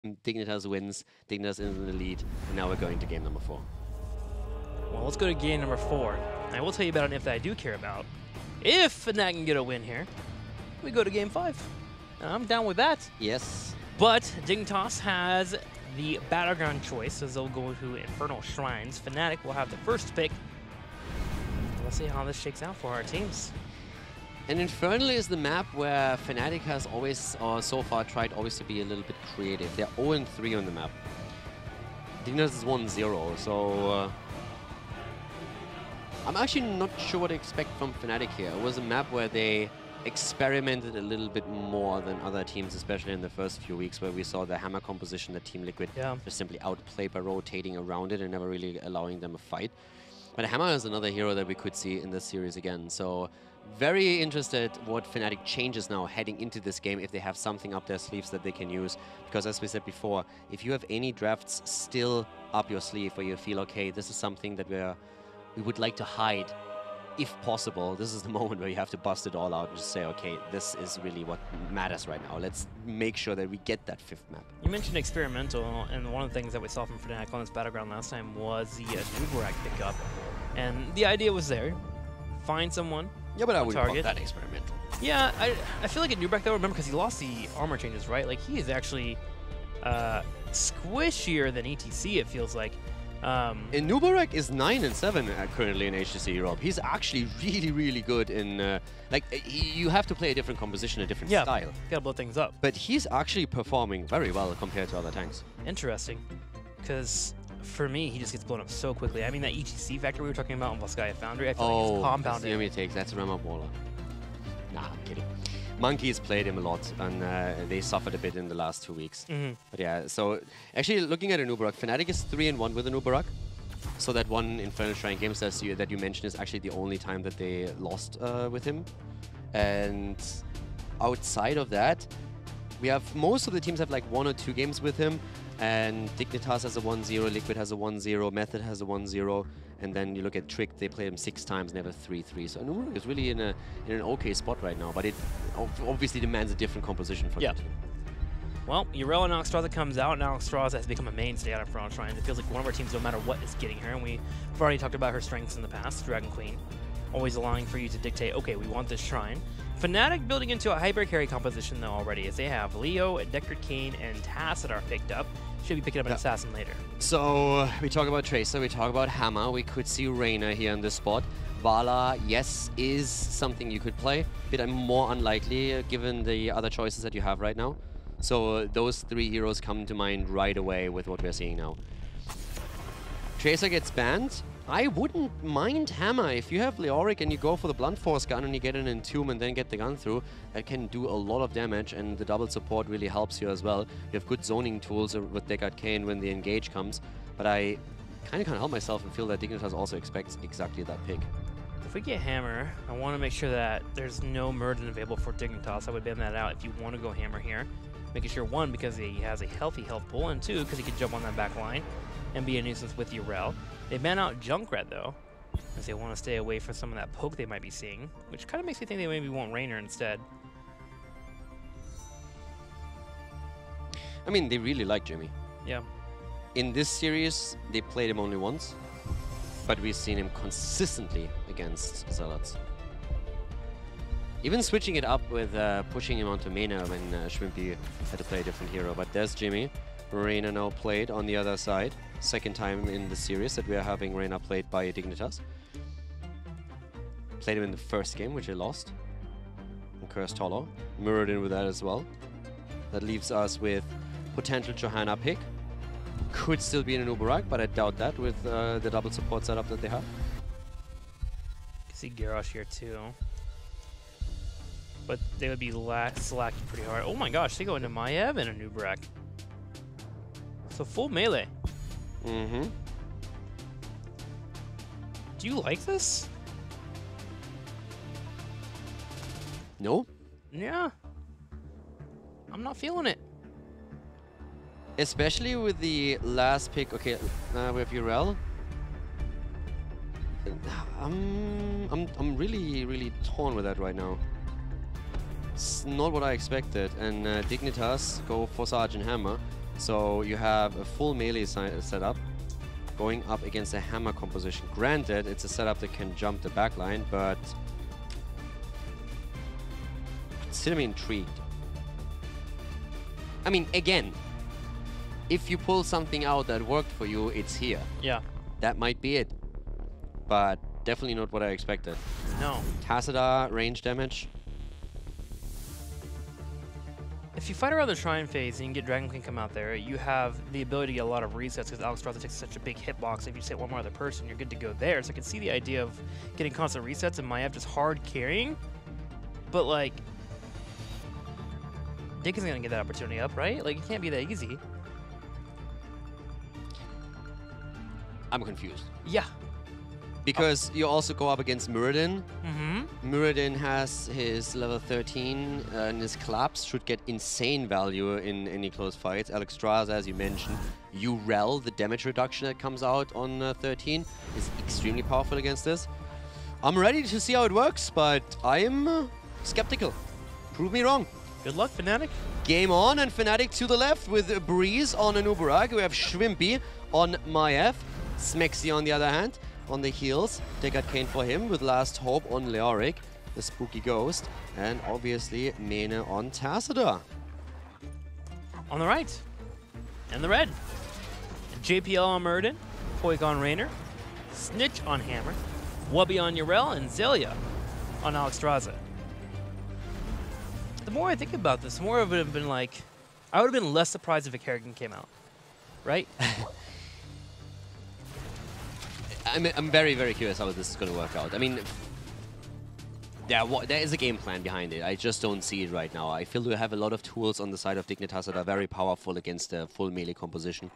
Dignitas wins, Dignitas is in the lead, and now we're going to game number 4. Well, let's go to game number 4. I will tell you about an if that I do care about. If Fnatic can get a win here, we go to game 5. I'm down with that. Yes. But Dignitas has the battleground choice, as they'll go to Infernal Shrines. Fnatic will have the first pick. We'll see how this shakes out for our teams. And Infernal is the map where Fnatic has always, or so far, tried always to be a little bit creative. They're 0-3 on the map. Dignitas is 1-0, so I'm actually not sure what to expect from Fnatic here. It was a map where they experimented a little bit more than other teams, especially in the first few weeks, where we saw the Hammer composition that Team Liquid just simply outplayed by rotating around it and never really allowing them a fight. But Hammer is another hero that we could see in this series again. So very interested what Fnatic changes now heading into this game, if they have something up their sleeves that they can use. Because as we said before, if you have any drafts still up your sleeve where you feel, okay, this is something that we would like to hide, if possible, this is the moment where you have to bust it all out and just say, okay, this is really what matters right now. Let's make sure that we get that 5th map. You mentioned experimental, and one of the things that we saw from Fnatic on this battleground last time was the Nubarak pickup. And the idea was there. Find someone. Yeah, but I wouldn't call target. that experimental. Yeah, I feel like at Nubarak, though, remember, because he lost the armor changes, right? Like, he is actually squishier than ETC, it feels like. And Nubarak is 9-7 currently in HGC Europe. He's actually really, really good in, you have to play a different composition, a different style. Gotta blow things up. But he's actually performing very well compared to other tanks. Interesting, because for me, he just gets blown up so quickly. I mean, that ETC factor we were talking about on Volskaya Foundry, I feel like it's compounded. That's the takes. That's Rama Waller. Nah, I'm kidding. Monkeys played him a lot, and they suffered a bit in the last 2 weeks. But yeah, so actually looking at a Nubarak, Fnatic is 3-1 with a Nubarak. So that one Infernal Shrine game that you mentioned is actually the only time that they lost with him. And outside of that, we have most of the teams have like 1 or 2 games with him. And Dignitas has a 1-0, Liquid has a 1-0, Method has a 1-0, and then you look at Trick, they played him 6 times, never 3-3. So Nubarak is really in an okay spot right now, but it obviously demands a different composition for the team. Well, Yrel and Alexstrasza comes out, and Alexstrasza has become a mainstay out of Infernal Shrine. It feels like one of our teams, no matter what, is getting her, and we've already talked about her strengths in the past, Dragon Queen. Always allowing for you to dictate, okay, we want this shrine. Fnatic building into a hyper carry composition, though, already, as they have Leo, Deckard Cain, and Tass that are picked up. Should be picking up an assassin later. So we talk about Tracer, we talk about Hammer, we could see Reyna here in this spot. Vala, yes, is something you could play, but more unlikely given the other choices that you have right now. So those 3 heroes come to mind right away with what we're seeing now. Tracer gets banned. I wouldn't mind Hammer. If you have Leoric and you go for the Blunt Force gun and you get an Entomb and then get the gun through, that can do a lot of damage, and the double support really helps you as well. You have good zoning tools with Deckard Cain when the engage comes, but I kind of can't help myself and feel that Dignitas also expects exactly that pick. If we get Hammer, I want to make sure that there's no Murden available for Dignitas. I would ban that out if you want to go Hammer here. Making sure, 1, because he has a healthy health pool, and 2, because he can jump on that back line and be a nuisance with Yrel. They ban out Junkrat, though, as they want to stay away from some of that poke they might be seeing, which kind of makes me think they maybe want Raynor instead. I mean, they really like Jimmy. Yeah. In this series, they played him only once, but we've seen him consistently against Zealots. Even switching it up with pushing him onto Mena when Shrimpy had to play a different hero. But there's Jimmy. Reyna now played on the other side. 2nd time in the series that we are having Reyna played by Dignitas. Played him in the 1st game, which he lost. And Cursed Hollow. Mirrored in with that as well. That leaves us with potential Johanna pick. Could still be in an Nubarak, but I doubt that with the double support setup that they have. You see Garrosh here too. But they would be slacking pretty hard. Oh my gosh, they go into Maiev and a Nubarak. So full melee. Do you like this? No. Yeah. I'm not feeling it. Especially with the last pick. Okay, we have Yrel. I'm really torn with that right now. It's not what I expected. And Dignitas go for Sergeant Hammer. So you have a full melee setup going up against a hammer composition. Granted, it's a setup that can jump the backline, but still I'm intrigued. I mean, again, if you pull something out that worked for you, it's here. Yeah. That might be it. But definitely not what I expected. No. Tassadar, range damage. If you fight around the Shrine phase and you get Dragon Queen come out there, you have the ability to get a lot of resets because Alexstrasza takes such a big hitbox. If you just hit one more other person, you're good to go there. So I can see the idea of getting constant resets and Maiev just hard carrying. But, like, Dick isn't going to get that opportunity up, right? Like, it can't be that easy. I'm confused. Yeah. Because you also go up against Muradin. Mm-hmm. Muradin has his level 13 and his collapse should get insane value in any close fights. Alexstrasza, as you mentioned, Urel, the damage reduction that comes out on 13 is extremely powerful against this. I'm ready to see how it works, but I am skeptical. Prove me wrong. Good luck, Fnatic. Game on, and Fnatic to the left with Breeze on an Uberak. We have Shrimpy on Maiev. Smexy on the other hand. On the heels, Deckard Kane for him with Last Hope on Leoric, the Spooky Ghost, and obviously Mene on Tassadar. On the right, and the red. JPL on Muradin, Poik on Raynor, Snitch on Hammer, Wubby on Urel, and Zelia on Alexstrasza. The more I think about this, the more I would have been like, I would have been less surprised if a Kerrigan came out, right? I'm very, very curious how this is going to work out. I mean, there is a game plan behind it. I just don't see it right now. I feel we have a lot of tools on the side of Dignitas that are very powerful against a full melee composition.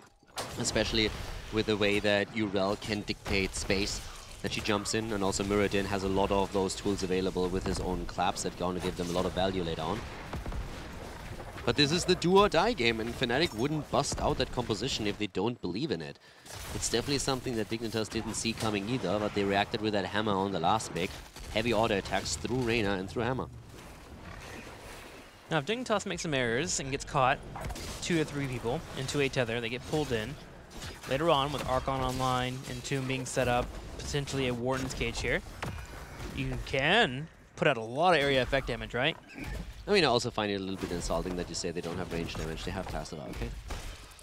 Especially with the way that Urel can dictate space that she jumps in. And also Muradin has a lot of those tools available with his own claps that are going to give them a lot of value later on. But this is the do-or-die game, and Fnatic wouldn't bust out that composition if they don't believe in it. It's definitely something that Dignitas didn't see coming either, but they reacted with that hammer on the last pick. Heavy auto attacks through Raynor and through Hammer. Now, if Dignitas makes some errors and gets caught, 2 or 3 people into a tether, they get pulled in. Later on, with Archon online and Tomb being set up, potentially a Warden's Cage here, you can put out a lot of area effect damage, right? I mean, I also find it a little bit insulting that you say they don't have range damage. They have Tassadar, okay?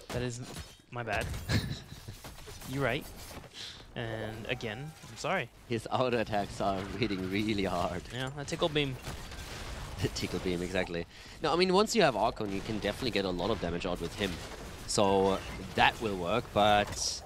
That is my bad. You're right. And again, I'm sorry. His auto attacks are hitting really hard. Yeah, that Tickle Beam. The Tickle Beam, exactly. No, I mean, once you have Archon, you can definitely get a lot of damage out with him. So that will work, but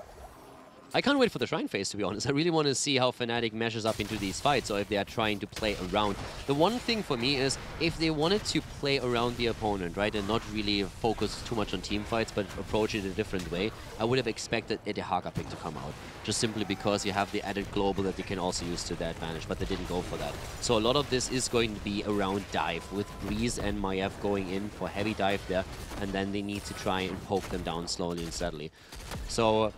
I can't wait for the Shrine phase, to be honest. I really want to see how Fnatic meshes up into these fights, or if they are trying to play around. The one thing for me is, if they wanted to play around the opponent, right, and not really focus too much on team fights, but approach it a different way, I would have expected a Haka pick to come out. Just simply because you have the added global that you can also use to their advantage, but they didn't go for that. So a lot of this is going to be around dive, with Breeze and Maiev going in for heavy dive there, and then they need to try and poke them down slowly and steadily. So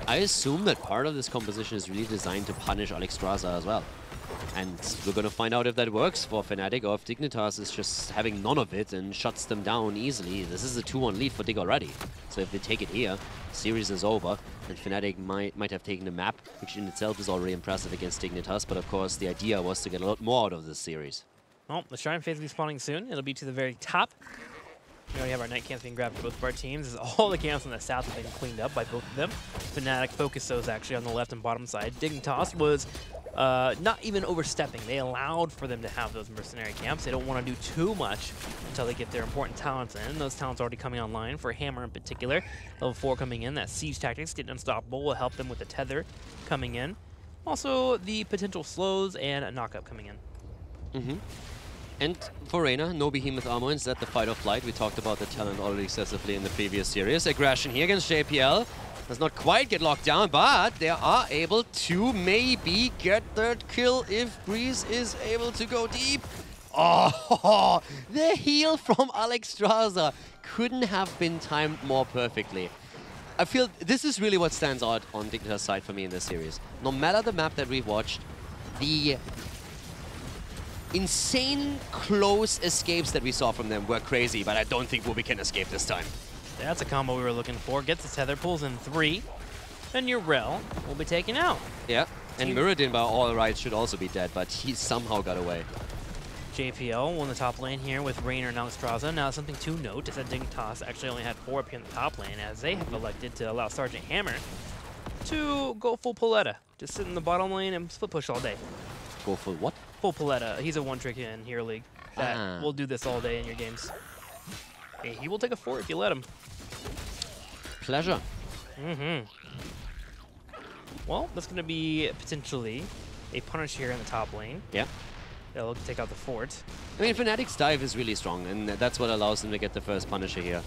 I assume that part of this composition is really designed to punish Alexstrasza as well. And we're going to find out if that works for Fnatic, or if Dignitas is just having none of it and shuts them down easily. This is a 2-1 lead for Dig already. So if they take it here, series is over, and Fnatic might have taken the map, which in itself is already impressive against Dignitas. But of course, the idea was to get a lot more out of this series. Well, the Shrine phase will be spawning soon. It'll be to the very top. We already have our night camps being grabbed for both of our teams. All the camps on the south have been cleaned up by both of them. Fnatic focused those actually on the left and bottom side. Dignitas was not even overstepping. They allowed for them to have those mercenary camps. They don't want to do too much until they get their important talents in. Those talents are already coming online for Hammer in particular. Level 4 coming in. That Siege Tactics, getting unstoppable, will help them with the Tether coming in. Also, the potential slows and a knockup coming in. Mm-hmm. And for Raynor, no Behemoth Armor, instead the Fight or Flight. We talked about the talent already excessively in the previous series. Aggression here against JPL. Does not quite get locked down, but they are able to maybe get that kill if Breeze is able to go deep. Oh, the heal from Alexstrasza couldn't have been timed more perfectly. I feel this is really what stands out on Dignitas' side for me in this series. No matter the map that we've watched, the insane close escapes that we saw from them were crazy, but I don't think Wubby can escape this time. That's a combo we were looking for. Gets the tether, pulls in 3, and Urel will be taken out. Yeah, and Muradin by all rights should also be dead, but he somehow got away. JPL won the top lane here with Raynor and Alexstrasza. Now, something to note is that Dignitas actually only had 4 up here in the top lane, as they have elected to allow Sergeant Hammer to go full Paletta. Just sit in the bottom lane and split push all day. Go full what? Full Paletta. He's a one-trick in Hero League that will do this all day in your games. Hey, he will take a 4 if you let him. Pleasure. Well, that's going to be potentially a punish here in the top lane. Yeah. They'll take out the fort. I mean, Fnatic's dive is really strong, and that's what allows them to get the first Punisher here.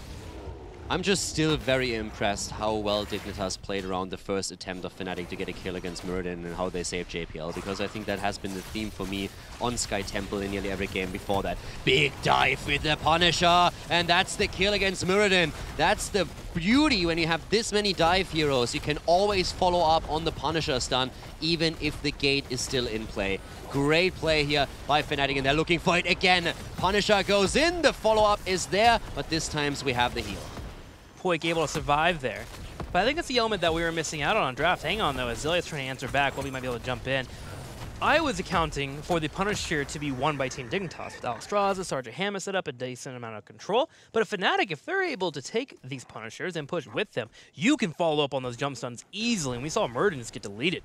I'm just still very impressed how well Dignitas played around the first attempt of Fnatic to get a kill against Muradin and how they saved JPL, because I think that has been the theme for me on Sky Temple in nearly every game before that. Big dive with the Punisher, and that's the kill against Muradin. That's the beauty when you have this many dive heroes. You can always follow up on the Punisher stun, even if the gate is still in play. Great play here by Fnatic, and they're looking for it again. Punisher goes in, the follow-up is there, but this time we have the heal. Poik able to survive there. But I think that's the element that we were missing out on draft. Hang on, though, as Zillion's trying to answer back while we might be able to jump in. I was accounting for the Punisher to be won by Team Dignitas, with Alexstrasza, Sergeant Hammer set up a decent amount of control. But if Fnatic, if they're able to take these Punishers and push with them, you can follow up on those jump stuns easily, and we saw Muradin just get deleted.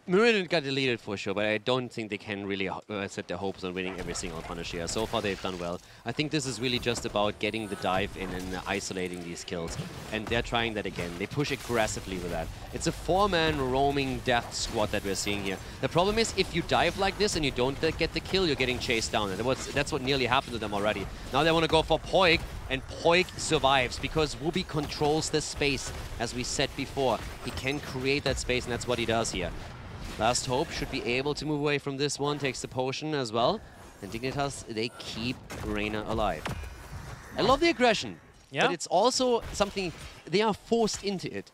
Muradin got deleted for sure, but I don't think they can really set their hopes on winning every single Punisher here. So far, they've done well. I think this is really just about getting the dive in and isolating these kills. And they're trying that again. They push aggressively with that. It's a 4-man roaming death squad that we're seeing here. The problem is, if you dive like this and you don't get the kill, you're getting chased down. And that's what nearly happened to them already. Now they want to go for Poik, and Poik survives because Wooby controls the space. As we said before, he can create that space, and that's what he does here. Last Hope should be able to move away from this one, takes the potion as well. And Dignitas, they keep Raynor alive. I love the aggression, but it's also something, they are forced into it.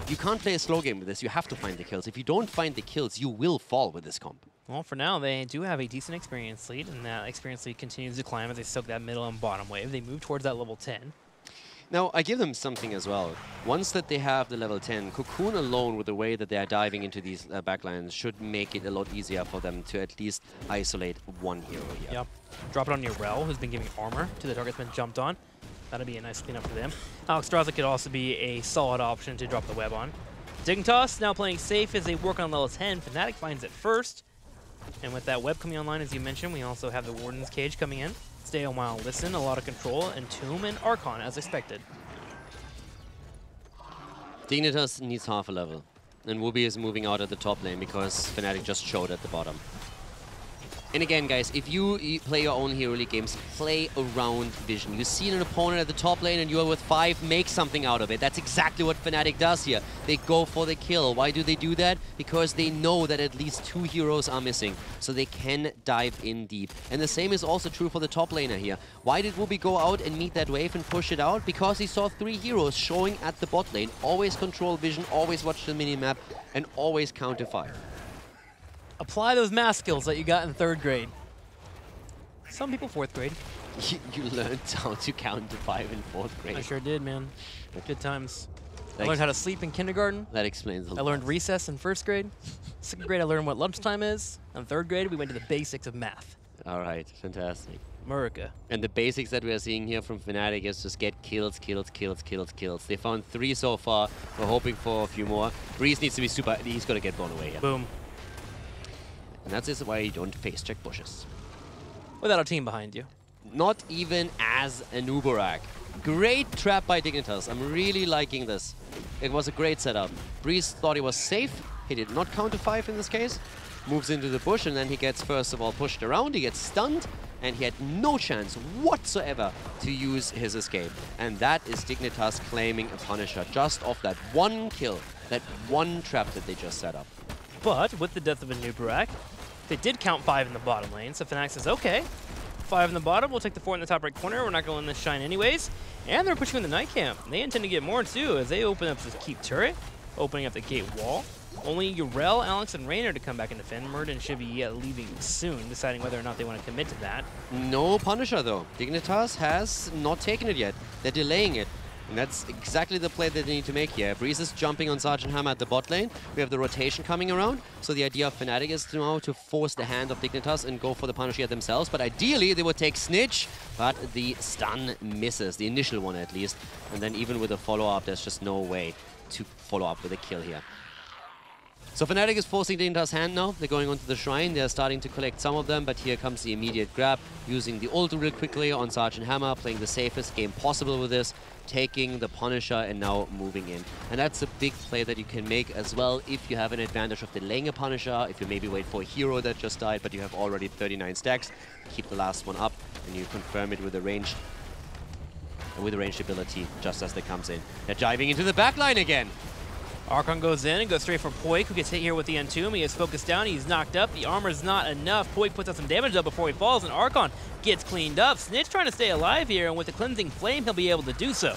You can't play a slow game with this, you have to find the kills. If you don't find the kills, you will fall with this comp. Well, for now, they do have a decent experience lead, and that experience lead continues to climb as they soak that middle and bottom wave. They move towards that level 10. Now, I give them something as well. Once that they have the level 10, Cocoon alone, with the way that they are diving into these backlines, should make it a lot easier for them to at least isolate one hero here. Yep. Drop it on Urel, who's been giving armor to the target's been jumped on. That'll be a nice cleanup for them. Alexstrasza could also be a solid option to drop the web on. Dignitas now playing safe as they work on level 10. Fnatic finds it first. And with that web coming online, as you mentioned, we also have the Warden's Cage coming in. Stay a while, listen, a lot of control, and Tomb and Archon as expected. Dignitas needs half a level, and Wooby is moving out at the top lane because Fnatic just showed at the bottom. And again, guys, if you play your own Hero League games, play around vision. You see an opponent at the top lane and you are with 5, make something out of it. That's exactly what Fnatic does here. They go for the kill. Why do they do that? Because they know that at least 2 heroes are missing, so they can dive in deep. And the same is also true for the top laner here. Why did Wooby go out and meet that wave and push it out? Because he saw 3 heroes showing at the bot lane. Always control vision, always watch the minimap, and always counter fire. Apply those math skills that you got in 3rd grade. Some people 4th grade. You learned how to count to 5 in 4th grade. I sure did, man. Good times. I learned how to sleep in kindergarten. That explains a lot. I learned recess in 1st grade. 2nd grade, I learned what lunchtime is. In 3rd grade, we went to the basics of math. All right, fantastic. America. And the basics that we are seeing here from Fnatic is just get kills, kills, kills, kills, kills. They found 3 so far. We're hoping for a few more. Breeze needs to be super. He's got to get blown away here. Boom. And that's just why you don't face check bushes. Without a team behind you. Not even as an Uberak. Great trap by Dignitas. I'm really liking this. It was a great setup. Breeze thought he was safe. He did not counter 5 in this case. Moves into the bush, and then he gets, first of all, pushed around. He gets stunned, and he had no chance whatsoever to use his escape. And that is Dignitas claiming a Punisher just off that one kill, that one trap that they just set up. But with the death of a Nubarak, they did count 5 in the bottom lane, so Fnatic says, okay, 5 in the bottom, we'll take the 4 in the top right corner, we're not going this shine anyways. And they're pushing in the night camp. They intend to get more too, as they open up this keep turret, opening up the gate wall. Only Urel, Alex, and Raynor to come back and defend. Muradin should be leaving soon, deciding whether or not they want to commit to that. No Punisher though. Dignitas has not taken it yet. They're delaying it. And that's exactly the play that they need to make here. Breeze is jumping on Sergeant Hammer at the bot lane. We have the rotation coming around. So the idea of Fnatic is now to force the hand of Dignitas and go for the punish here themselves. But ideally, they would take Snitch, but the stun misses, the initial one at least. And then even with a follow-up, there's just no way to follow up with a kill here. So Fnatic is forcing Dignitas' hand now. They're going onto the shrine. They're starting to collect some of them, but here comes the immediate grab, using the ult real quickly on Sergeant Hammer, playing the safest game possible with this, taking the Punisher and now moving in. And that's a big play that you can make as well if you have an advantage of delaying a Punisher, if you maybe wait for a hero that just died, but you have already 39 stacks, keep the last one up, and you confirm it with a ranged ability just as it comes in. They're diving into the backline again. Archon goes in and goes straight for Poik, who gets hit here with the Entomb. He is focused down, he's knocked up, the armor's not enough. Poik puts out some damage up before he falls, and Archon gets cleaned up. Snitch trying to stay alive here, and with the Cleansing Flame, he'll be able to do so.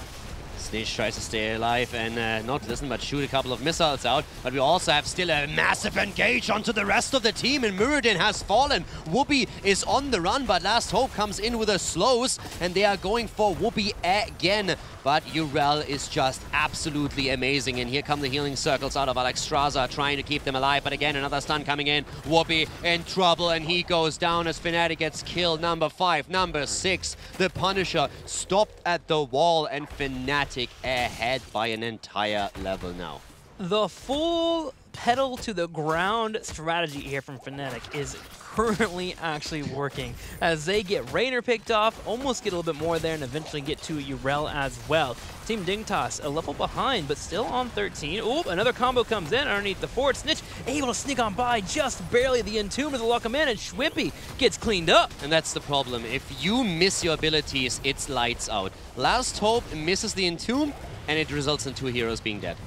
Snitch tries to stay alive and not listen, but shoot a couple of missiles out. But we also have still a massive engage onto the rest of the team, and Muradin has fallen. Whoopi is on the run, but Last Hope comes in with a slows, and they are going for Whoopi again. But Urel is just absolutely amazing, and here come the healing circles out of Alexstrasza, trying to keep them alive. But again, another stun coming in. Whoopi in trouble, and he goes down as Fnatic gets killed. Number 5, number 6, the Punisher stopped at the wall, and Fnatic ahead by an entire level now. The full pedal to the ground strategy here from Fnatic is currently actually working as they get Raynor picked off, almost get a little bit more there, and eventually get to Urel as well. Team Dignitas a level behind, but still on 13. Oop, another combo comes in underneath the fort. Snitch able to sneak on by just barely. The Entomb is a lock him in, and Schwippy gets cleaned up. And that's the problem. If you miss your abilities, it's lights out. Last Hope misses the Entomb, and it results in 2 heroes being dead.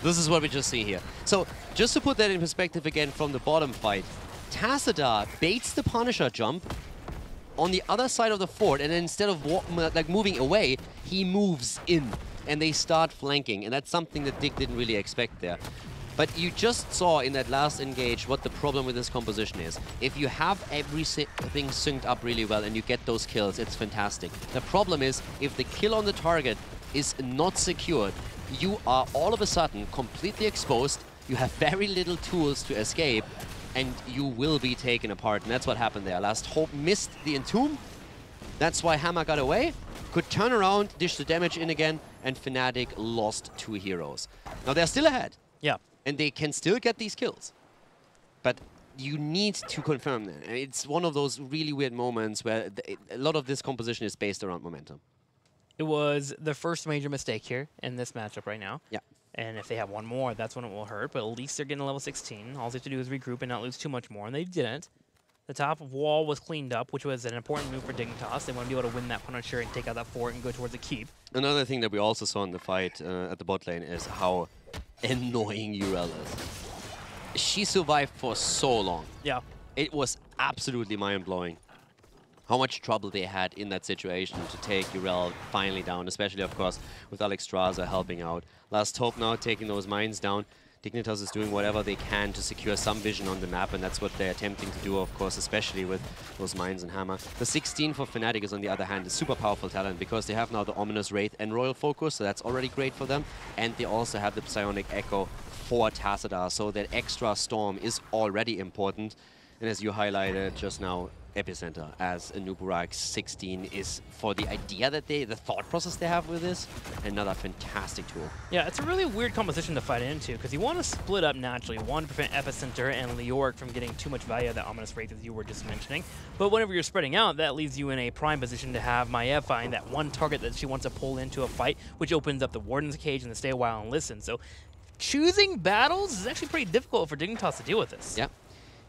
This is what we just see here. So, just to put that in perspective again from the bottom fight, Tassadar baits the Punisher jump on the other side of the fort, and then instead of moving away, he moves in, and they start flanking, and that's something that Dig didn't really expect there. But you just saw in that last engage what the problem with this composition is. If you have everything synced up really well and you get those kills, it's fantastic. The problem is, if the kill on the target is not secured, you are all of a sudden completely exposed, you have very little tools to escape, and you will be taken apart. And that's what happened there. Last Hope missed the Entomb. That's why Hammer got away. Could turn around, dish the damage in again, and Fnatic lost 2 heroes. Now they're still ahead. Yeah. And they can still get these kills. But you need to confirm that. It's one of those really weird moments where a lot of this composition is based around momentum. It was the first major mistake here in this matchup right now. Yeah. And if they have one more, that's when it will hurt. But at least they're getting to level 16. All they have to do is regroup and not lose too much more, and they didn't. The top wall was cleaned up, which was an important move for Dignitas. They want to be able to win that Punisher and take out that fort and go towards the keep. Another thing that we also saw in the fight at the bot lane is how annoying Urel is. She survived for so long. Yeah. It was absolutely mind-blowing how much trouble they had in that situation to take Urel finally down, especially, of course, with Alexstrasza helping out. Last Hope now taking those mines down. Dignitas is doing whatever they can to secure some vision on the map, and that's what they're attempting to do, of course, especially with those mines and Hammer. The 16 for Fnatic is, on the other hand, a super powerful talent because they have now the Ominous Wraith and Royal Focus, so that's already great for them. And they also have the Psionic Echo for Tassadar, so that extra Storm is already important. And as you highlighted just now, Epicenter as a Nuburak 16 is, for the idea that the thought process they have with this, another fantastic tool. Yeah, it's a really weird composition to fight into because you want to split up naturally. One, prevent Epicenter and Leoric from getting too much value of that Ominous Wraith as you were just mentioning. But whenever you're spreading out, that leaves you in a prime position to have Maiev find that one target that she wants to pull into a fight, which opens up the Warden's Cage and the Stay a While and Listen. So choosing battles is actually pretty difficult for Dignitas to deal with this. Yeah.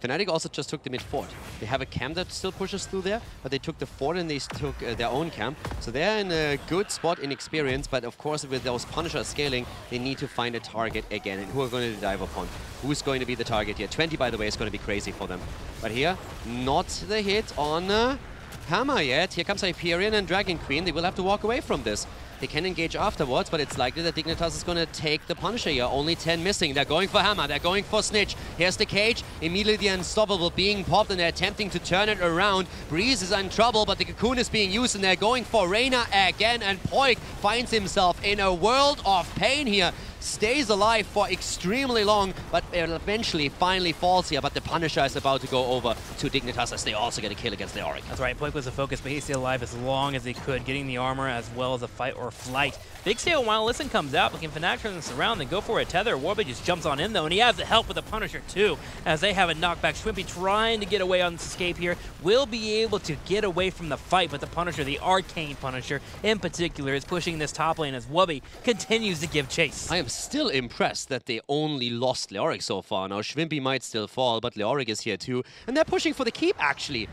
Fnatic also just took the mid fort. They have a camp that still pushes through there, but they took the fort and they took their own camp. So they're in a good spot in experience, but of course with those Punishers scaling, they need to find a target again. And who are going to dive upon? Who's going to be the target here? 20, by the way, is going to be crazy for them. But here, not the hit on Hammer yet. Here comes Hyperion and Dragon Queen. They will have to walk away from this. They can engage afterwards, but it's likely that Dignitas is going to take the Punisher here. Only 10 missing. They're going for Hammer. They're going for Snitch. Here's the cage. Immediately the Unstoppable being popped, and they're attempting to turn it around. Breeze is in trouble, but the Cocoon is being used, and they're going for Reyna again, and Poik finds himself in a world of pain here. Stays alive for extremely long, but eventually finally falls here. But the Punisher is about to go over to Dignitas as they also get a kill against Leoric. That's right, Poik was the focus, but he stayed alive as long as he could, getting the armor as well as a fight or flight. Big Steel while Listen comes out, but can Fnatic turn this around? They go for a tether. Warby just jumps on in though, and he has the help with the Punisher too, as they have a knockback. Schwimpy trying to get away on this escape here, will be able to get away from the fight, but the Punisher, the Arcane Punisher in particular, is pushing this top lane as Wubby continues to give chase. I am still impressed that they only lost Leoric so far. Now Schwimpy might still fall, but Leoric is here too, and they're pushing for the keep actually.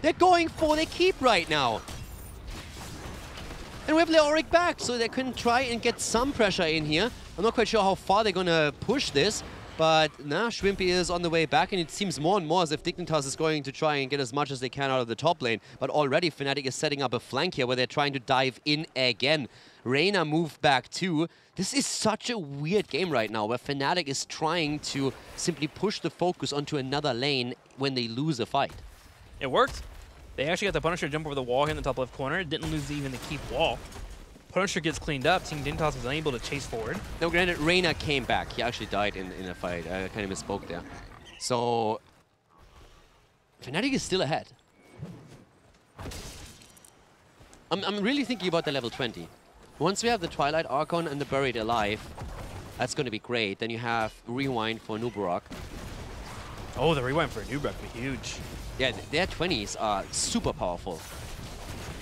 They're going for the keep right now. And we have Leoric back, so they can try and get some pressure in here. I'm not quite sure how far they're gonna push this, but now Schwimpy is on the way back, and it seems more and more as if Dignitas is going to try and get as much as they can out of the top lane. But already Fnatic is setting up a flank here where they're trying to dive in again. Reyna moved back too. This is such a weird game right now where Fnatic is trying to simply push the focus onto another lane when they lose a fight. It worked. They actually got the Punisher to jump over the wall here in the top left corner. Didn't lose even the keep wall. Punisher gets cleaned up. Team Dignitas was unable to chase forward. Now, granted, Reyna came back. He actually died in a fight. I kind of misspoke there. So, Fnatic is still ahead. I'm really thinking about the level 20. Once we have the Twilight Archon and the Buried Alive, that's going to be great. Then you have Rewind for Nubarok. Oh, the Rewind for Nubarok would be huge. Yeah, their 20s are super powerful.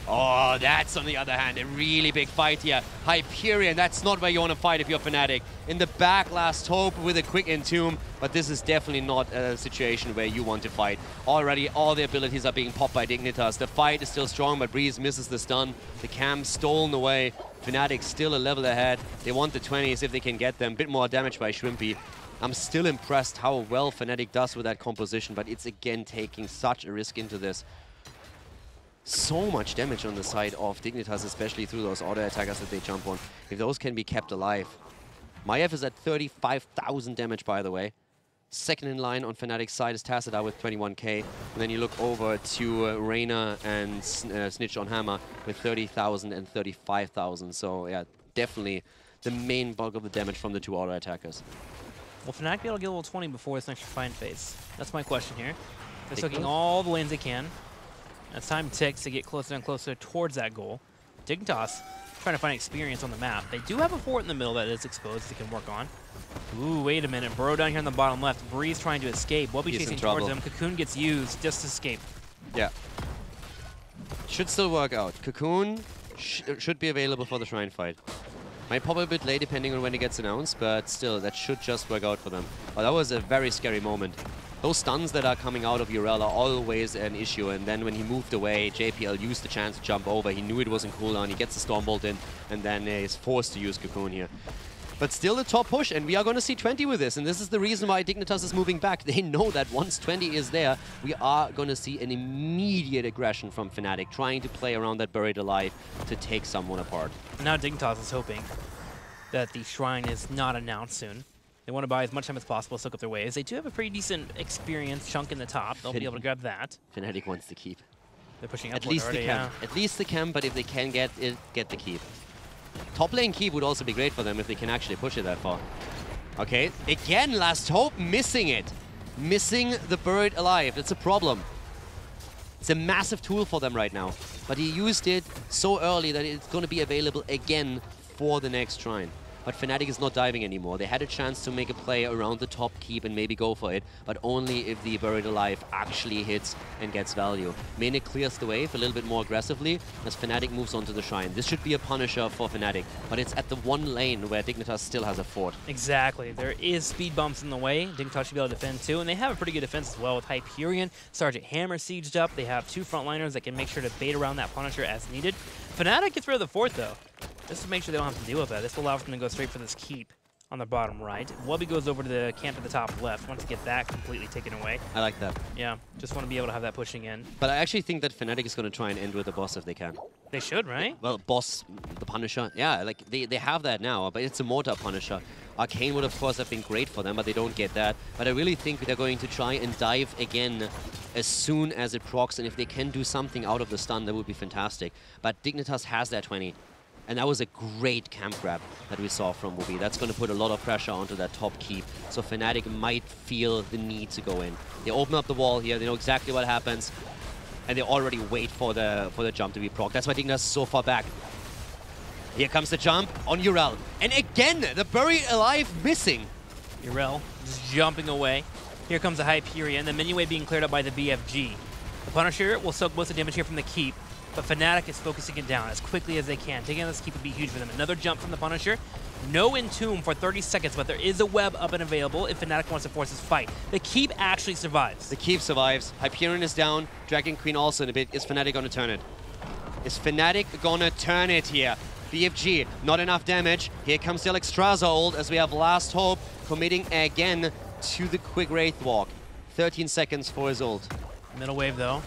Oh, that's on the other hand a really big fight here. Hyperion, that's not where you want to fight if you're Fnatic. In the back, Last Hope with a quick entomb, but this is definitely not a situation where you want to fight. Already, all the abilities are being popped by Dignitas. The fight is still strong, but Breeze misses the stun. The cam stolen away. Fnatic still a level ahead. They want the 20s if they can get them. Bit more damage by Schwimpy. I'm still impressed how well Fnatic does with that composition, but it's again taking such a risk into this. So much damage on the side of Dignitas, especially through those auto attackers that they jump on. If those can be kept alive. Maiev is at 35,000 damage, by the way. Second in line on Fnatic's side is Tacita with 21k. And then you look over to Reyna and Snitch on Hammer with 30,000 and 35,000. So yeah, definitely the main bulk of the damage from the two auto attackers. Will Fnatic be able to get level 20 before this next refined phase? That's my question here. They're soaking all the lanes they can. As time ticks, they get closer and closer towards that goal. Dignitas trying to find experience on the map. They do have a fort in the middle that is exposed they can work on. Ooh, wait a minute. Burrow down here on the bottom left. Breeze trying to escape. Wubby chasing towards him. Cocoon gets used just to escape. Yeah. Should still work out. Cocoon should be available for the Shrine fight. Might pop a bit late depending on when it gets announced, but still, that should just work out for them. But that was a very scary moment. Those stuns that are coming out of Urel are always an issue, and then when he moved away, JPL used the chance to jump over. He knew it wasn't cooldown, he gets the Stormbolt in, and then is forced to use Cocoon here. But still a top push, and we are going to see 20 with this, and this is the reason why Dignitas is moving back. They know that once 20 is there, we are going to see an immediate aggression from Fnatic, trying to play around that Buried Alive to take someone apart. Now Dignitas is hoping that the Shrine is not announced soon. They want to buy as much time as possible to soak up their waves. They do have a pretty decent experience chunk in the top. They'll be able to grab that. Fnatic wants to keep. They're pushing up At least they can. At least they can, but if they can get it, get the keep. Top lane keep would also be great for them if they can actually push it that far. Okay, again, Last Hope missing it. Missing the Buried Alive. That's a problem. It's a massive tool for them right now. But he used it so early that it's going to be available again for the next Shrine. But Fnatic is not diving anymore. They had a chance to make a play around the top keep and maybe go for it, but only if the Buried Alive actually hits and gets value. Mene clears the wave a little bit more aggressively as Fnatic moves on to the Shrine. This should be a Punisher for Fnatic, but it's at the one lane where Dignitas still has a fort. Exactly. There is speed bumps in the way. Dignitas should be able to defend too, and they have a pretty good defense as well with Hyperion, Sergeant Hammer sieged up. They have two frontliners that can make sure to bait around that Punisher as needed. Fnatic gets rid of the fort though. Just to make sure they don't have to deal with that. This will allow them to go straight for this keep. on the bottom right. Wubby goes over to the camp at the top left. Wants to get that completely taken away. I like that. Yeah, just want to be able to have that pushing in. But I actually think that Fnatic is going to try and end with the boss if they can. They should, right? Well, boss, the Punisher. Yeah, like they have that now, but it's a mortar Punisher. Arcane would, of course, have been great for them, but they don't get that. But I really think they're going to try and dive again as soon as it procs, and if they can do something out of the stun, that would be fantastic. But Dignitas has that 20. And that was a great camp grab that we saw from Wubby. That's going to put a lot of pressure onto that top keep. So Fnatic might feel the need to go in. They open up the wall here. They know exactly what happens. And they already wait for the jump to be proc. That's why Dignitas is so far back. Here comes the jump on Urel. And again, the Buried Alive missing. Urel just jumping away. Here comes the Hyperion. The minion wave being cleared up by the BFG. The Punisher will soak most of the damage here from the keep. But Fnatic is focusing it down as quickly as they can. Taking this keep would be huge for them. Another jump from the Punisher. No Entomb for 30 seconds, but there is a web up and available if Fnatic wants to force this fight. The keep actually survives. The keep survives. Hyperion is down. Dragon Queen also in a bit. Is Fnatic going to turn it? Is Fnatic going to turn it here? BFG, not enough damage. Here comes the Alexstrasza ult as we have Last Hope committing again to the quick Wraith Walk. 13 seconds for his ult. Middle wave though.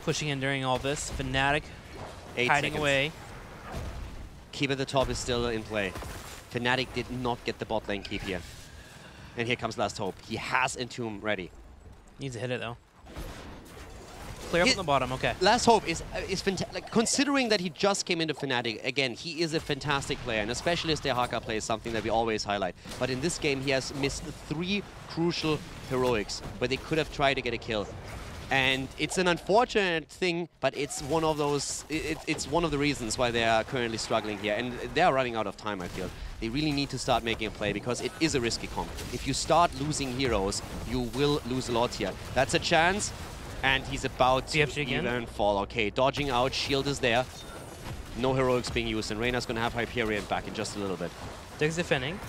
Pushing in during all this. Fnatic 8 hiding seconds. away. Keep at the top is still in play. Fnatic did not get the bot lane keep here. And here comes Last Hope. He has Entomb ready. Needs to hit it though. Clear up on the bottom, okay. Last Hope is fantastic. Like, considering that he just came into Fnatic, again, he is a fantastic player, and especially as their Haka play is something that we always highlight. But in this game, he has missed 3 crucial heroics where they could have tried to get a kill. And it's an unfortunate thing, but it's one of those. It's one of the reasons why they are currently struggling here, and they are running out of time. I feel they really need to start making a play because it is a risky comp. If you start losing heroes, you will lose a lot here. That's a chance, and he's about to even fall. Okay, dodging out, shield is there. No heroics being used, and Reyna's gonna have Hyperion back in just a little bit. Dig's defending.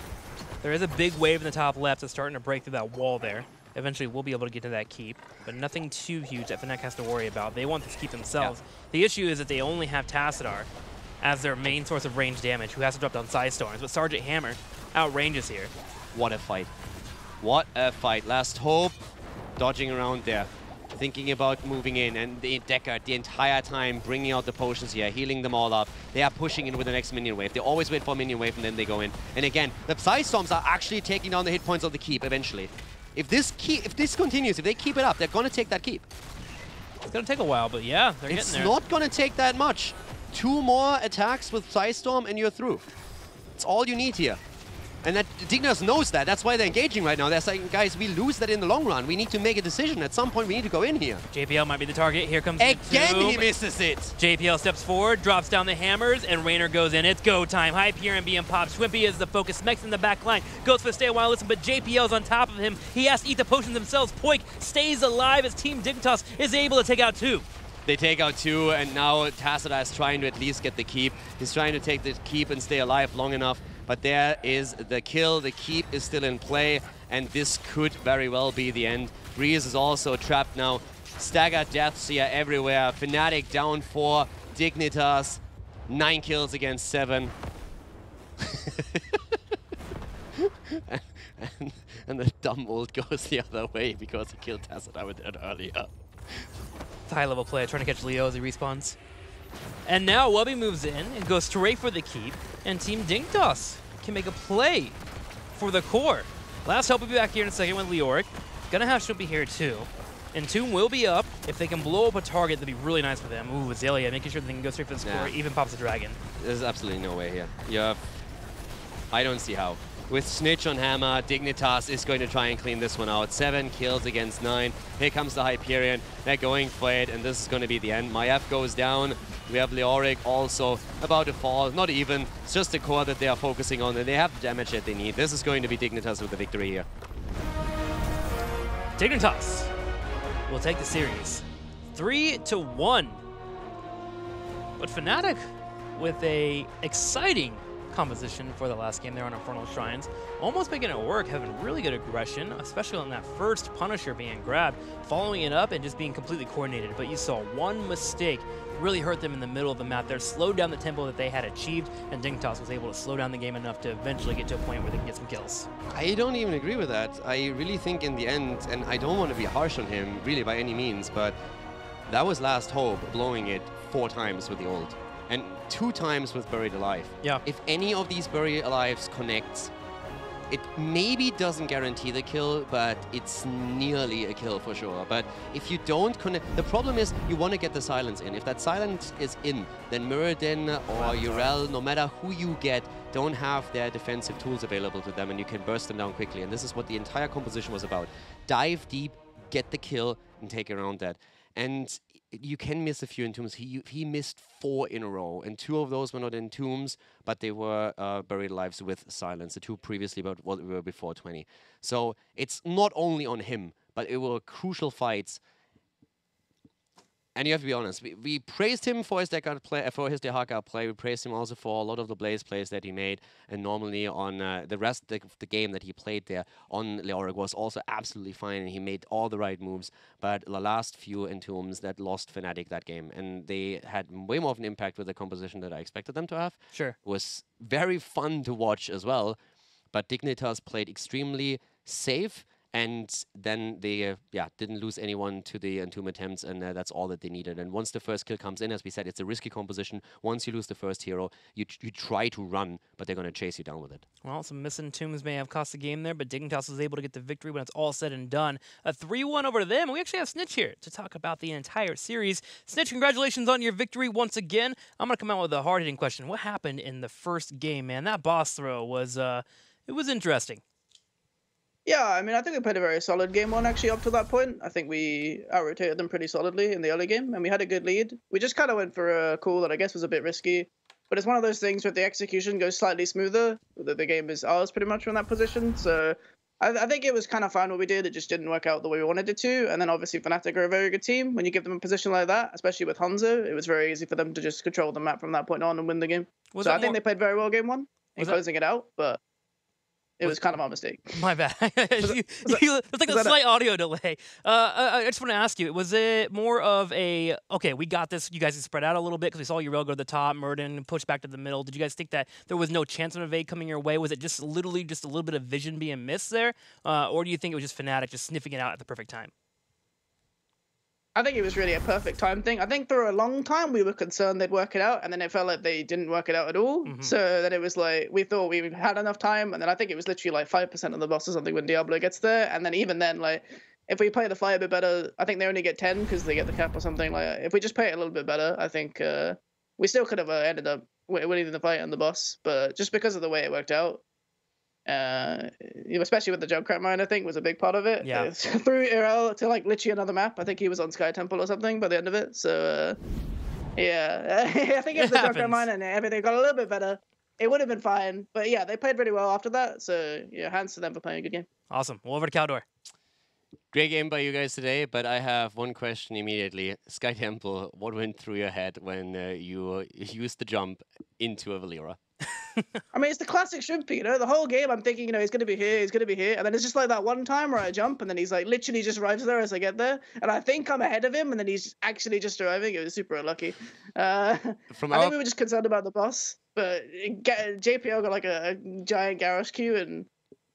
There is a big wave in the top left that's starting to break through that wall there. Eventually, we'll be able to get to that keep, but nothing too huge that Fnatic has to worry about. They want this keep themselves. Yeah. The issue is that they only have Tassadar as their main source of range damage, who has to drop down side storms, but Sergeant Hammer outranges here. What a fight. What a fight. Last Hope dodging around there, thinking about moving in, and the Deckard the entire time bringing out the potions here, healing them all up. They are pushing in with the next minion wave. They always wait for a minion wave and then they go in. And again, the side storms are actually taking down the hit points of the keep eventually. If this continues, if they keep it up, they're going to take that keep. It's going to take a while, but yeah, they're getting there. It's not going to take that much. 2 more attacks with Psystorm and you're through. It's all you need here. And that Dignitas knows that. That's why they're engaging right now. They're saying, guys, we lose that in the long run. We need to make a decision. At some point, we need to go in here. JPL might be the target. Here comes again, he misses it. JPL steps forward, drops down the hammers, and Raynor goes in. It's go time. Hyperion being popped. Swimpy is the focus. Smex in the back line. Goes for the stay a while, listen, but JPL's on top of him. He has to eat the potions themselves. Poik stays alive as Team Dignitas is able to take out 2. They take out 2, and now Tassadar is trying to at least get the keep. He's trying to take the keep and stay alive long enough. But there is the kill. The keep is still in play, and this could very well be the end. Breeze is also trapped now. Staggered deaths here everywhere. Fnatic down 4. Dignitas 9 kills against 7. and the dumb ult goes the other way because he killed Tassadar with that earlier. It's a high-level play, trying to catch Leo as he respawns. And now Wubby moves in and goes straight for the keep, and Team Dignitas can make a play for the core. Last Hope will be back here in a second with Leoric. Gonna have Swimpy here too. Entomb will be up. If they can blow up a target, that'd be really nice for them. Ooh, Azalea making sure they can go straight for the core, even pops the dragon. There's absolutely no way here. Yeah, I don't see how. With Snitch on Hammer, Dignitas is going to try and clean this one out. 7 kills against 9. Here comes the Hyperion. They're going for it, and this is going to be the end. Maiev goes down. We have Leoric also about to fall. Not even. It's just the core that they are focusing on, and they have the damage that they need. This is going to be Dignitas with the victory here. Dignitas will take the series 3-1. But Fnatic with a exciting composition for the last game there on Infernal Shrines. Almost making it work, having really good aggression, especially on that first Punisher being grabbed, following it up and just being completely coordinated. But you saw one mistake really hurt them in the middle of the map there, slowed down the tempo that they had achieved, and Dignitas was able to slow down the game enough to eventually get to a point where they can get some kills. I don't even agree with that. I really think in the end, and I don't want to be harsh on him really by any means, but that was Last Hope blowing it 4 times with the ult and 2 times with Buried Alive. Yeah. If any of these Buried Alives connects, it maybe doesn't guarantee the kill, but it's nearly a kill for sure. But if you don't connect, the problem is you want to get the silence in. If that silence is in, then Muradin or Urel, no matter who you get, don't have their defensive tools available to them, and you can burst them down quickly. And this is what the entire composition was about. Dive deep, get the kill, and take around that. And you can miss a few entombs. He missed 4 in a row, and 2 of those were not entombs, but they were Buried Lives with silence. The 2 previously were before 20. So it's not only on him, but it were crucial fights. And you have to be honest, we praised him for his Deckard play, for his Dehaka play. We praised him also for a lot of the Blaze plays that he made. And normally on the rest of the game that he played there on Leoric was also absolutely fine. And he made all the right moves. But the last few Entombs that lost Fnatic that game. And they had way more of an impact with the composition that I expected them to have. Sure. It was very fun to watch as well. But Dignitas played extremely safe. And then they didn't lose anyone to the Entomb attempts, and that's all that they needed. And once the first kill comes in, as we said, it's a risky composition. Once you lose the first hero, you try to run, but they're going to chase you down with it. Well, some missing Tombs may have cost the game there, but Dignitas was able to get the victory when it's all said and done. A 3-1 over to them. We actually have Snitch here to talk about the entire series. Snitch, congratulations on your victory once again. I'm going to come out with a hard-hitting question. What happened in the first game, man? That boss throw was, it was interesting. Yeah, I mean, I think we played a very solid game 1, actually, up to that point. I think we out-rotated them pretty solidly in the early game, and we had a good lead. We just kind of went for a call that I guess was a bit risky, but it's one of those things where the execution goes slightly smoother. The game is ours pretty much from that position, so I think it was kind of fine what we did. It just didn't work out the way we wanted it to, and then obviously Fnatic are a very good team. When you give them a position like that, especially with Hanzo, it was very easy for them to just control the map from that point on and win the game. So I think they played very well game 1 in closing it out, but it was kind of our mistake. My bad. It's like a slight audio delay. I just want to ask you, was it more of a, okay, we got this, you guys can spread out a little bit because we saw Urel go to the top, Murden push back to the middle. Did you guys think that there was no chance of an evade coming your way? Was it just literally just a little bit of vision being missed there? Or do you think it was just Fnatic just sniffing it out at the perfect time? I think it was really a perfect time thing. I think for a long time we were concerned they'd work it out, and then it felt like they didn't work it out at all. So then it was like we thought we had enough time, and then I think it was literally like 5% of the boss or something when Diablo gets there, and then even then, like if we play the fight a bit better, I think they only get 10 because they get the cap or something. Like if we just play it a little bit better, I think we still could have ended up winning the fight and the boss, but just because of the way it worked out. Especially with the Junkrat mine, I think was a big part of it. Yeah. Through Urel to like literally another map. I think he was on Sky Temple or something by the end of it. So yeah, I think if the Junkrat mine and everything got a little bit better, it would have been fine. But yeah, they played really well after that. So yeah, hands to them for playing a good game. Awesome. Well, over to Caldor. Great game by you guys today, but I have one question immediately. Sky Temple, what went through your head when you used the jump into a Valera? I mean, it's the classic Shrimpy, you know? The whole game, I'm thinking, you know, he's going to be here, he's going to be here. And then it's just like that one time where I jump, and then he's like literally just arrives there as I get there. And I think I'm ahead of him, and then he's actually just arriving. It was super unlucky. I think we were just concerned about the boss. But JPL got like a giant garage queue, and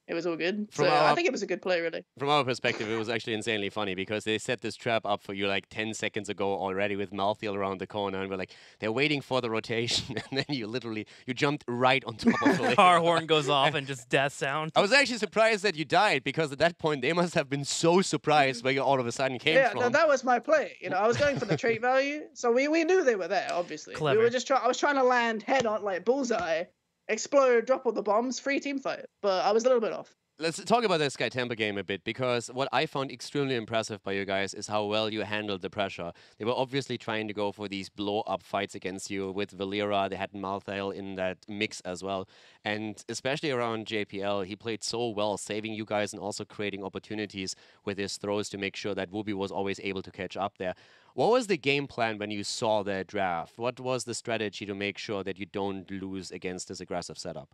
it was all good. So I think it was a good play, really. From our perspective, it was actually insanely funny because they set this trap up for you like 10 seconds ago already with Malthael around the corner, and we're like, they're waiting for the rotation, and then you jumped right on top of the Car horn goes off and just death sound. I was actually surprised that you died because at that point they must have been so surprised where you all of a sudden came from. Yeah, that was my play. You know, I was going for the trait value, so we knew they were there. Obviously, Clever. We were just I was trying to land head on like bullseye, explode, drop all the bombs, free team fight. But I was a little bit off. Let's talk about the Sky Temple game a bit, because what I found extremely impressive by you guys is how well you handled the pressure. They were obviously trying to go for these blow-up fights against you with Valera. They had Malthael in that mix as well. And especially around JPL, he played so well, saving you guys and also creating opportunities with his throws to make sure that Wooby was always able to catch up there. What was the game plan when you saw the draft? What was the strategy to make sure that you don't lose against this aggressive setup?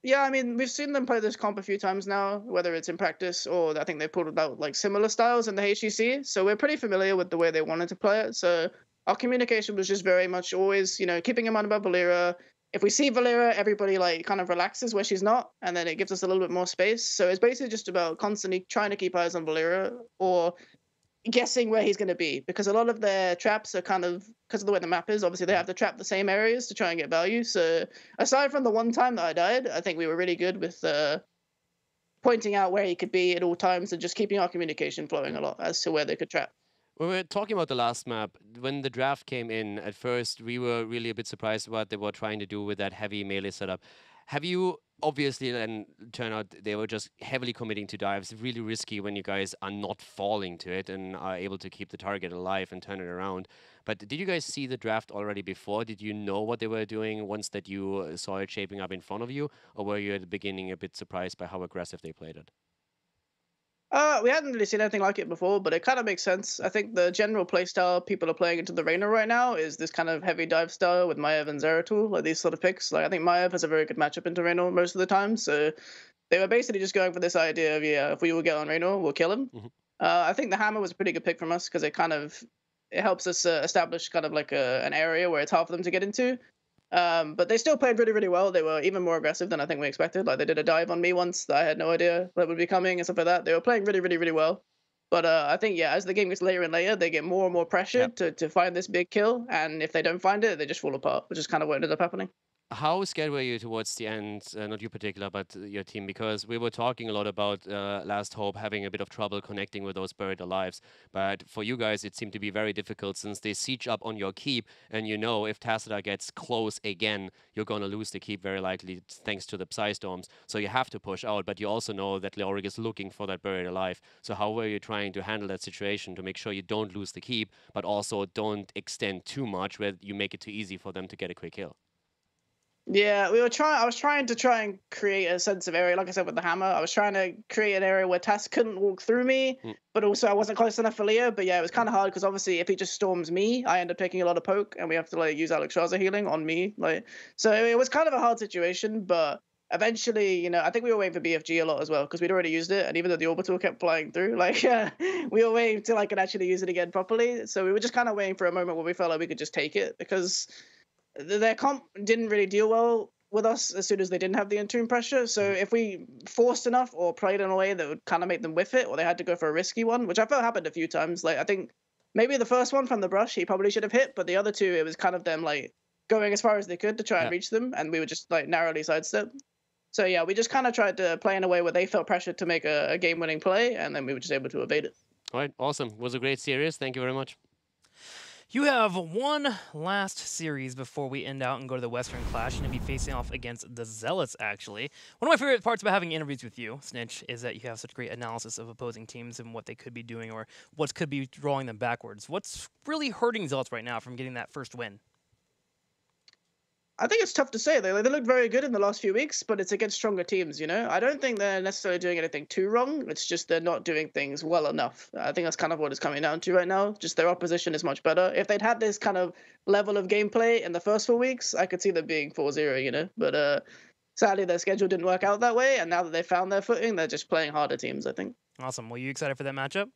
Yeah, I mean, we've seen them play this comp a few times now, whether it's in practice or I think they pulled out like similar styles in the HGC. So we're pretty familiar with the way they wanted to play it. So our communication was just very much always, keeping in mind about Valera. If we see Valera, everybody like kind of relaxes where she's not, and then it gives us a little bit more space. So it's basically just about constantly trying to keep eyes on Valera or guessing where he's going to be, because a lot of their traps are kind of, because of the way the map is, obviously they have to trap the same areas to try and get value. So aside from the one time that I died, I think we were really good with pointing out where he could be at all times and just keeping our communication flowing a lot as to where they could trap. When we're talking about the last map, when the draft came in, at first we were really a bit surprised what they were trying to do with that heavy melee setup. Have you, obviously, then turn out they were just heavily committing to dives, really risky when you guys are not falling to it and are able to keep the target alive and turn it around. But did you guys see the draft already before? Did you know what they were doing once that you saw it shaping up in front of you? Or were you at the beginning a bit surprised by how aggressive they played it? We hadn't really seen anything like it before, but it kind of makes sense. I think the general playstyle people are playing into the Reyna right now is this kind of heavy dive style with Maiev and Zeratul, like these sort of picks. Like I think Maiev has a very good matchup into Reyna most of the time, so they were basically just going for this idea of, if we will get on Reyna, we'll kill him. Mm-hmm. I think the Hammer was a pretty good pick from us because it helps us establish kind of like an area where it's hard for them to get into. But they still played really, really well. They were even more aggressive than I think we expected. Like they did a dive on me once that I had no idea that would be coming and stuff like that. They were playing really, really, really well. But I think, as the game gets later and later, they get more and more pressured to find this big kill. And if they don't find it, they just fall apart, which is kind of what ended up happening. How scared were you towards the end, not you particular, but your team? Because we were talking a lot about Last Hope having a bit of trouble connecting with those buried alives. But for you guys, it seemed to be very difficult since they siege up on your keep. And if Tacita gets close again, you're going to lose the keep very likely thanks to the Psystorms. So you have to push out. But you also know that Leoric is looking for that buried alive. So how were you trying to handle that situation to make sure you don't lose the keep, but also don't extend too much where you make it too easy for them to get a quick kill? Yeah, I was trying to create a sense of area, like I said, with the Hammer. I was trying to create an area where Tass couldn't walk through me, but also I wasn't close enough for Leo. But yeah, it was kind of hard because obviously if he just storms me, I end up taking a lot of poke, and we have to use Alexstrasza healing on me. So it was kind of a hard situation, but eventually, I think we were waiting for BFG a lot as well because we'd already used it, and even though the orbital kept flying through, we were waiting till I could actually use it again properly. So we were just kind of waiting for a moment where we felt like we could just take it because their comp didn't really deal well with us as soon as they didn't have the in-tune pressure. So if we forced enough or played in a way that would kind of make them whiff it, or they had to go for a risky one, which I felt happened a few times. I think maybe the first one from the brush he probably should have hit, but the other two, it was kind of them going as far as they could to try and reach them, and we would just narrowly sidestep. So yeah, we just kind of tried to play in a way where they felt pressured to make a game-winning play, and then we were just able to evade it. All right, awesome. It was a great series. Thank you very much. You have one last series before we end out and go to the Western Clash. You're going to be facing off against the Zealots, actually. One of my favorite parts about having interviews with you, Snitch, is that you have such great analysis of opposing teams and what they could be doing or what could be drawing them backwards. What's really hurting Zealots right now from getting that first win? I think it's tough to say. They looked very good in the last few weeks, but it's against stronger teams, I don't think they're necessarily doing anything too wrong. It's just they're not doing things well enough. I think that's kind of what it's coming down to right now. Just their opposition is much better. If they'd had this kind of level of gameplay in the first 4 weeks, I could see them being 4-0, But sadly, their schedule didn't work out that way, and now that they've found their footing, they're just playing harder teams, I think. Awesome. Well, you excited for that matchup?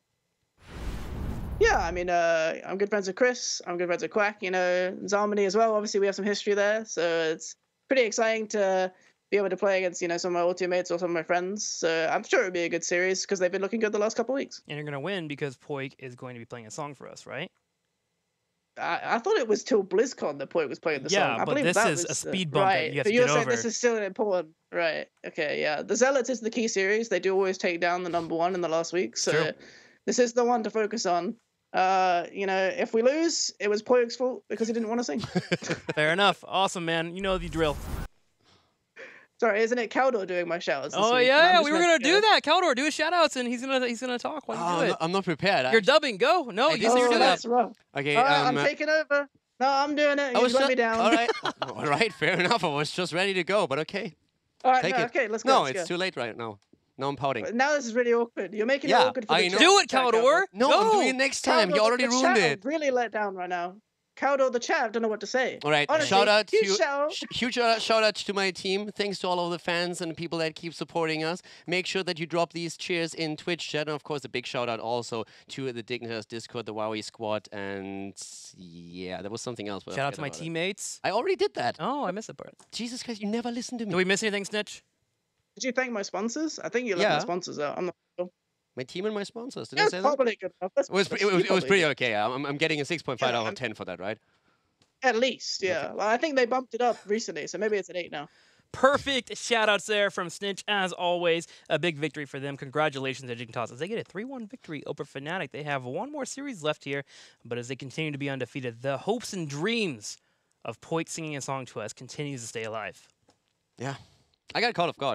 Yeah, I mean, I'm good friends with Chris. I'm good friends with Quack, Zalmany as well. Obviously, we have some history there, so it's pretty exciting to be able to play against, some of my old teammates or some of my friends. So I'm sure it would be a good series because they've been looking good the last couple of weeks. And you're going to win because Poik is going to be playing a song for us, right? I thought it was till BlizzCon that Poik was playing the song. Yeah, but this is a speed bump that you have to get over. But you're saying this is still important. Right, okay, yeah. The Zealots is the key series. They do always take down the #1 in the last week, so this is the one to focus on. If we lose, it was Poik's fault because he didn't want to sing. Fair enough. Awesome, man. You know the drill. Sorry, isn't it Caldor doing my shoutouts? Oh yeah, we were gonna do that. Caldor, do his shoutouts, and he's gonna talk while you do it. I'm not prepared. You're dubbing. Go. No, you you're doing that's rough. Okay, I'm taking over. No, I'm doing it. You let me down. All right, all right, fair enough. I was just ready to go, but okay. All right, okay, let's go. No, it's too late right now. No, I'm pouting. Now this is really awkward. You're making it awkward for the Do it, Caldor. No, I'm doing it next time. You already ruined it. Really let down right now. cowed all the chat. I don't know what to say. All right, Honestly, shout out to huge shout out to my team. Thanks to all of the fans and people that keep supporting us. Make sure that you drop these cheers in Twitch chat, and of course a big shout out also to the Dignitas Discord, the Wowie squad, and yeah, there was something else. Shout out to my teammates. I already did that. Oh, I missed that part. Jesus Christ, you never listen to me. Did we miss anything, Snitch? Did you thank my sponsors? I think you left my sponsors out. I'm not sure. My team and my sponsors. Did Yeah, I say probably good enough. that? It was pretty okay. I'm getting a 6.5 out of 10 for that, right? At least, yeah. Okay. Well, I think they bumped it up recently, so maybe it's an 8 now. Perfect shout-outs there from Snitch, as always. A big victory for them. Congratulations to Dignitas as they get a 3-1 victory over Fnatic. They have one more series left here, but as they continue to be undefeated, the hopes and dreams of Poit singing a song to us continues to stay alive. Yeah. I got caught off guard.